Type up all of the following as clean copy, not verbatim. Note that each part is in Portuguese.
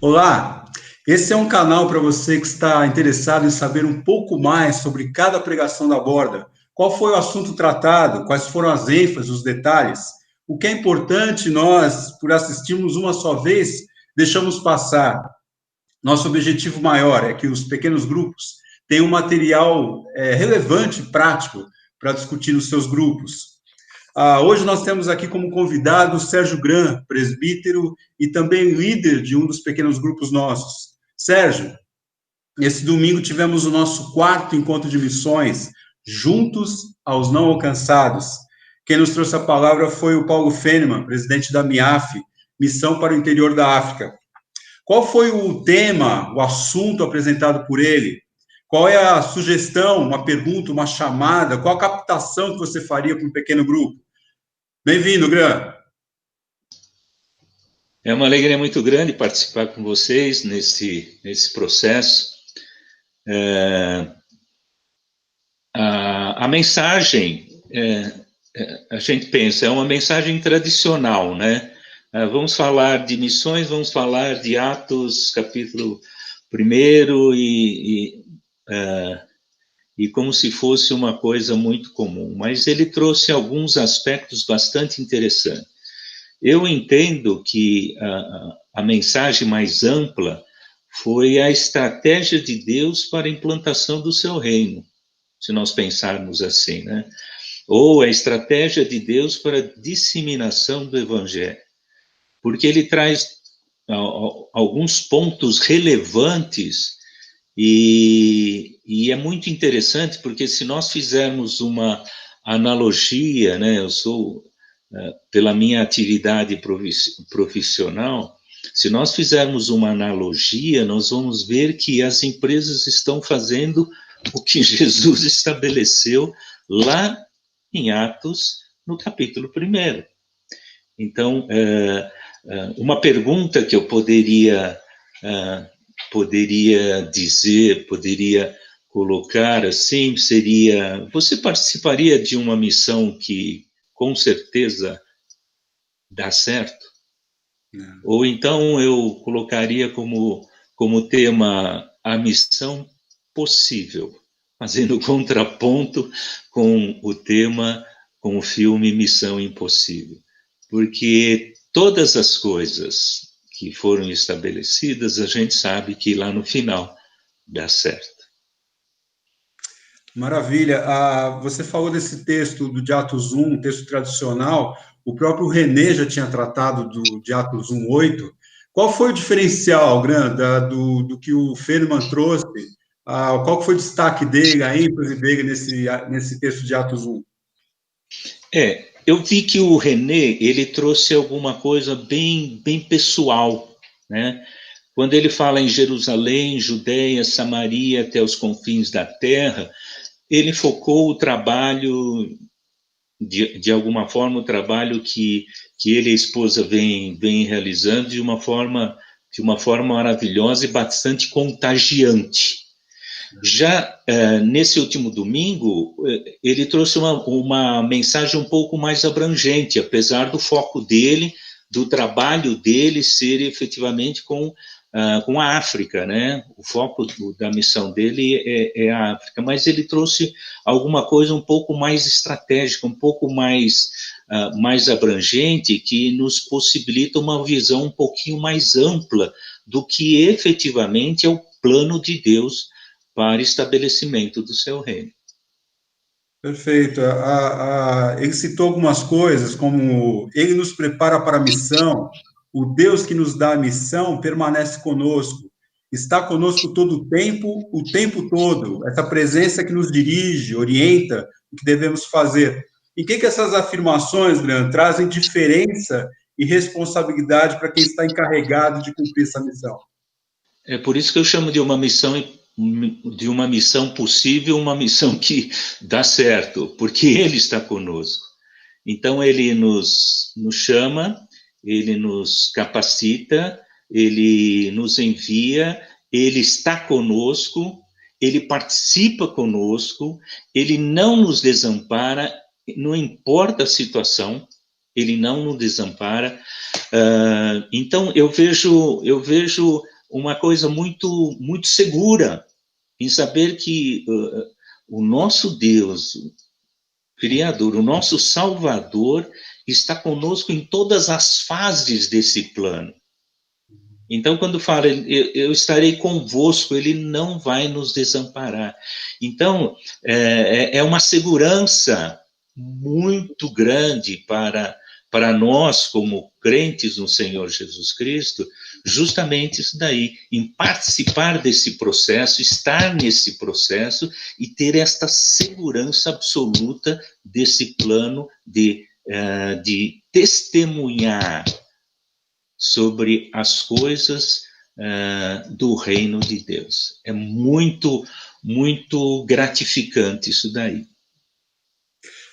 Olá, esse é um canal para você que está interessado em saber um pouco mais sobre cada pregação da Borda. Qual foi o assunto tratado, quais foram as ênfases, os detalhes. O que é importante nós, por assistirmos uma só vez, deixamos passar. Nosso objetivo maior é que os pequenos grupos tenham um material relevante e prático para discutir nos seus grupos. Hoje nós temos aqui como convidado o Sérgio Gran, presbítero e também líder de um dos pequenos grupos nossos. Sérgio, esse domingo tivemos o nosso quarto encontro de missões, Juntos aos Não Alcançados. Quem nos trouxe a palavra foi o Paulo Feneman, presidente da MIAF, Missão para o Interior da África. Qual foi o tema, o assunto apresentado por ele? Qual é a sugestão, uma pergunta, uma chamada? Qual a captação que você faria para um pequeno grupo? Bem-vindo, Gran. É uma alegria muito grande participar com vocês nesse processo. A mensagem, a gente pensa, é uma mensagem tradicional, né? Vamos falar de missões, vamos falar de Atos, capítulo 1, e como se fosse uma coisa muito comum. Mas ele trouxe alguns aspectos bastante interessantes. Eu entendo que a mensagem mais ampla foi a estratégia de Deus para a implantação do seu reino, se nós pensarmos assim, né? Ou a estratégia de Deus para a disseminação do evangelho. Porque ele traz alguns pontos relevantes e é muito interessante, porque se nós fizermos uma analogia, né? Eu sou... pela minha atividade profissional, se nós fizermos uma analogia, nós vamos ver que as empresas estão fazendo o que Jesus estabeleceu lá em Atos, no capítulo 1. Então, uma pergunta que eu poderia dizer, poderia colocar assim, seria: você participaria de uma missão que com certeza dá certo? Não. Ou então eu colocaria como tema a missão possível, fazendo contraponto com o tema, com o filme Missão Impossível. Porque todas as coisas que foram estabelecidas, a gente sabe que lá no final dá certo. Maravilha. Você falou desse texto de Atos 1, um texto tradicional. O próprio René já tinha tratado de Atos 1:8. Qual foi o diferencial, Gran, do que o Feneman trouxe? Qual foi o destaque dele, a ênfase dele nesse texto de Atos 1? Eu vi que o René, ele trouxe alguma coisa bem pessoal, né? Quando ele fala em Jerusalém, Judeia, Samaria, até os confins da terra, ele focou o trabalho, de alguma forma, o trabalho que ele e a esposa vem realizando de uma forma maravilhosa e bastante contagiante. Já nesse último domingo, ele trouxe uma mensagem um pouco mais abrangente, apesar do foco dele, do trabalho dele ser efetivamente com a África, né? O foco da missão dele é a África, mas ele trouxe alguma coisa um pouco mais estratégica, um pouco mais abrangente, que nos possibilita uma visão um pouquinho mais ampla do que efetivamente é o plano de Deus para estabelecimento do seu reino. Perfeito. Ele citou algumas coisas, como ele nos prepara para a missão, o Deus que nos dá a missão permanece conosco, está conosco todo o tempo todo, essa presença que nos dirige, orienta o que devemos fazer. E que essas afirmações, Leandro, trazem diferença e responsabilidade para quem está encarregado de cumprir essa missão? É por isso que eu chamo de uma missão possível, uma missão que dá certo, porque Ele está conosco. Então, Ele nos chama, Ele nos capacita, Ele nos envia, Ele está conosco, Ele participa conosco, Ele não nos desampara, não importa a situação, Ele não nos desampara. Então, eu vejo uma coisa muito, muito segura, em saber que o nosso Deus, o Criador, o nosso Salvador, está conosco em todas as fases desse plano. Então, quando fala, eu estarei convosco, ele não vai nos desamparar. Então, é uma segurança muito grande para nós, como crentes no Senhor Jesus Cristo, justamente isso daí, em participar desse processo, estar nesse processo e ter esta segurança absoluta desse plano de testemunhar sobre as coisas do reino de Deus. É muito, muito gratificante isso daí.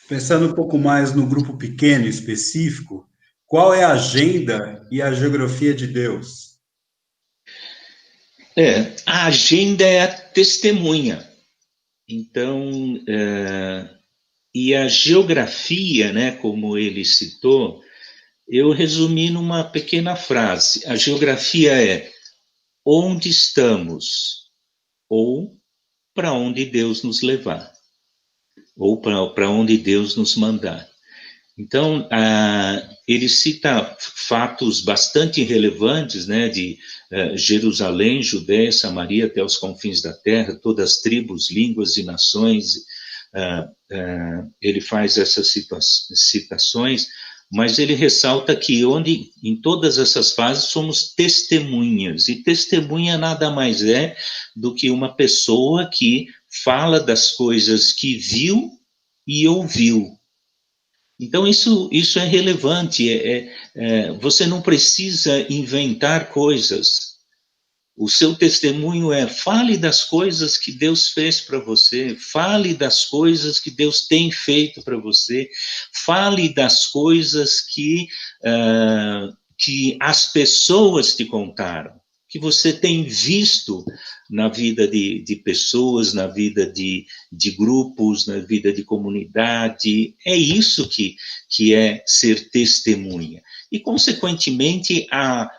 Pensando um pouco mais no grupo pequeno específico, qual é a agenda e a geografia de Deus? A agenda é a testemunha. Então, e a geografia, né, como ele citou, eu resumi numa pequena frase. A geografia é onde estamos ou para onde Deus nos levar, ou para onde Deus nos mandar. Então, ele cita fatos bastante relevantes, né, de Jerusalém, Judéia, Samaria, até os confins da terra, todas as tribos, línguas e nações. Ele faz essas citações, mas ele ressalta que em todas essas fases somos testemunhas, e testemunha nada mais é do que uma pessoa que fala das coisas que viu e ouviu. Então, isso é relevante. Você não precisa inventar coisas. O seu testemunho fale das coisas que Deus fez para você, fale das coisas que Deus tem feito para você, fale das coisas que as pessoas te contaram, que você tem visto na vida de pessoas, na vida de grupos, na vida de comunidade. É isso que é ser testemunha. E, consequentemente, a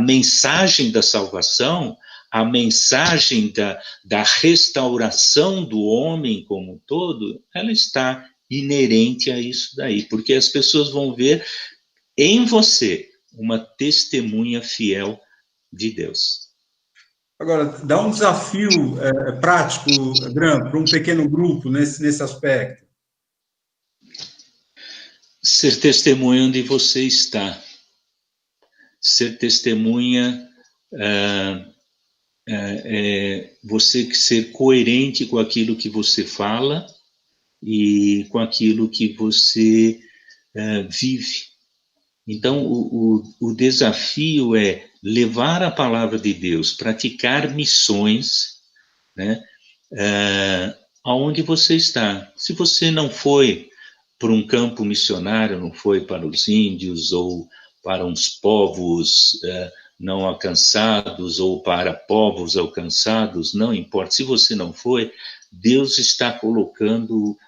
mensagem da salvação, a mensagem da restauração do homem como um todo, ela está inerente a isso daí, porque as pessoas vão ver em você uma testemunha fiel de Deus. Agora, dá um desafio prático, Adriano, para um pequeno grupo nesse aspecto. Ser testemunha onde você está. Ser testemunha você ser coerente com aquilo que você fala e com aquilo que você vive. Então, o desafio é levar a palavra de Deus, praticar missões, né, aonde você está. Se você não foi para um campo missionário, não foi para os índios ou para uns povos não alcançados ou para povos alcançados, não importa. Se você não foi, Deus está colocando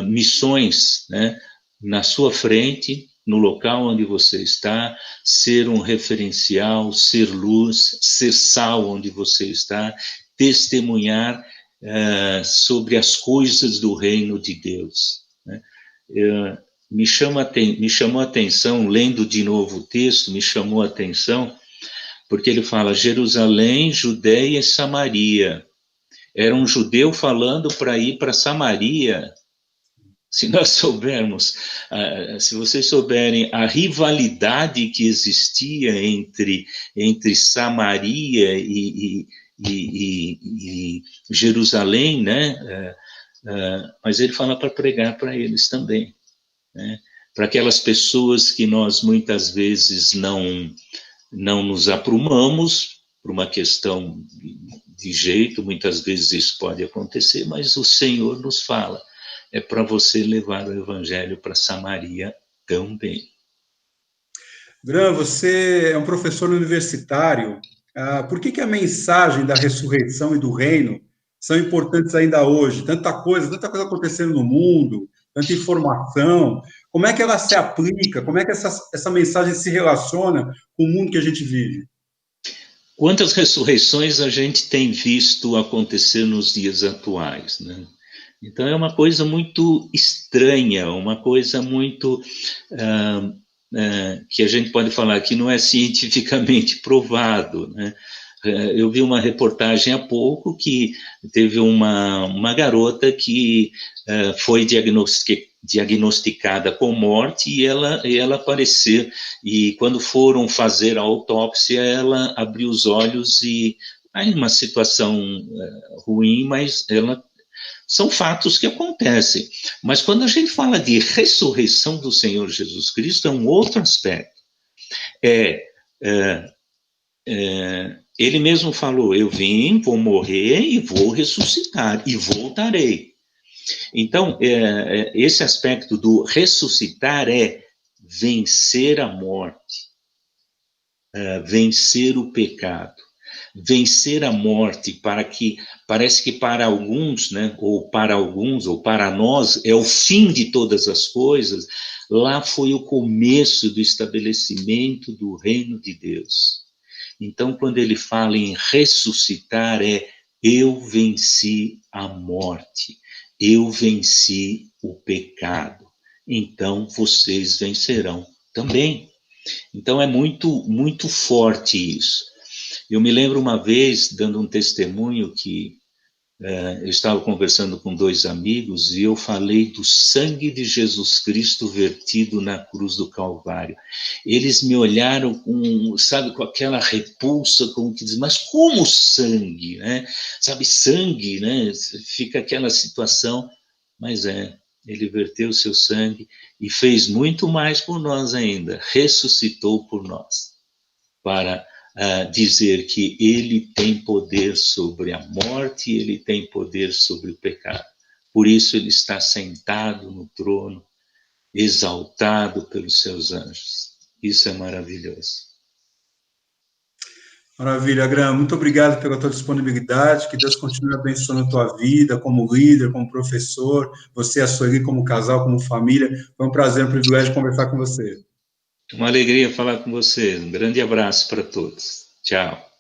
missões, né, na sua frente, no local onde você está, ser um referencial, ser luz, ser sal onde você está, testemunhar sobre as coisas do reino de Deus. Né? Me chamou a atenção, lendo de novo o texto, me chamou a atenção, porque ele fala Jerusalém, Judéia e Samaria. Era um judeu falando para ir para Samaria. Se nós soubermos, se vocês souberem a rivalidade que existia entre Samaria e Jerusalém, né? Mas ele fala para pregar para eles também, né? Para aquelas pessoas que nós muitas vezes não nos aprumamos por uma questão de jeito, muitas vezes isso pode acontecer, mas o Senhor nos fala, é para você levar o evangelho para Samaria também. Gran, você é um professor universitário. Por que a mensagem da ressurreição e do reino são importantes ainda hoje? Tanta coisa acontecendo no mundo, tanta informação. como é que ela se aplica, como é que essa mensagem se relaciona com o mundo que a gente vive? Quantas ressurreições a gente tem visto acontecer nos dias atuais, né? Então é uma coisa muito estranha, uma coisa muito que a gente pode falar que não é cientificamente provado, né? Eu vi uma reportagem há pouco que teve uma garota que foi diagnosticada com morte e ela apareceu. E quando foram fazer a autópsia, ela abriu os olhos e aí uma situação ruim, mas são fatos que acontecem. Mas quando a gente fala de ressurreição do Senhor Jesus Cristo, é um outro aspecto. É, ele mesmo falou: eu vim, vou morrer e vou ressuscitar e voltarei. Então, esse aspecto do ressuscitar é vencer a morte, vencer o pecado, vencer a morte, parece que para alguns, né, ou para nós, é o fim de todas as coisas. Lá foi o começo do estabelecimento do reino de Deus. Então, quando ele fala em ressuscitar, eu venci a morte, eu venci o pecado, então vocês vencerão também. Então é muito, muito forte isso. Eu me lembro uma vez, dando um testemunho, que eu estava conversando com dois amigos e eu falei do sangue de Jesus Cristo vertido na cruz do Calvário. Eles me olharam com, sabe, com aquela repulsa, como que diz, mas como sangue, né? Sabe, sangue, né? Fica aquela situação, mas ele verteu o seu sangue e fez muito mais por nós ainda, ressuscitou por nós, para dizer que ele tem poder sobre a morte, ele tem poder sobre o pecado. Por isso ele está sentado no trono, exaltado pelos seus anjos. Isso é maravilhoso. Maravilha, Graham. Muito obrigado pela tua disponibilidade. Que Deus continue abençoando a tua vida como líder, como professor, você e a Sueli como casal, como família. Foi um prazer, um privilégio conversar com você. Uma alegria falar com você. Um grande abraço para todos. Tchau.